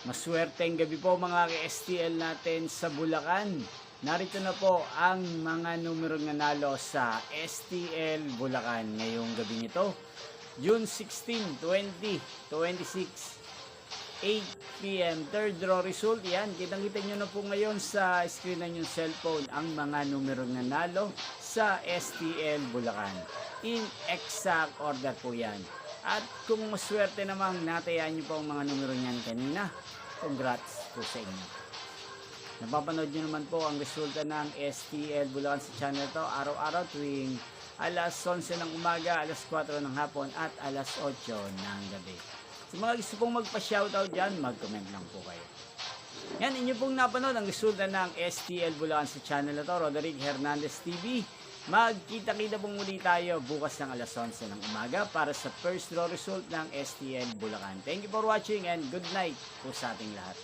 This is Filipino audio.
Maswerteng gabi po mga ka-STL natin sa Bulacan. Narito na po ang mga numero nanalo sa STL Bulacan ngayong gabi nito. June 16, 2026, 8 p.m. Third draw result. Yan, kitang-kita nyo na po ngayon sa screen ng yung cellphone ang mga numero nanalo sa STL Bulacan. In exact order po yan. At kung maswerte namang natayaan nyo po ang mga numero niyan kanina, congrats po sa inyo. Napapanood nyo naman po ang resulta ng STL Bulacan sa channel to araw-araw tuwing alas 11 ng umaga, alas 4 ng hapon at alas 8 ng gabi. Sa mga gusto pong magpa-shoutout dyan, mag-comment lang po kayo. Yan, inyo pong napanood ang resulta ng STL Bulacan sa channel na to, Roderick Hernandez TV. Magkita-kita pong muli tayo bukas ng alas 11 ng umaga para sa first draw result ng STL Bulacan. Thank you for watching and good night po sa ating lahat.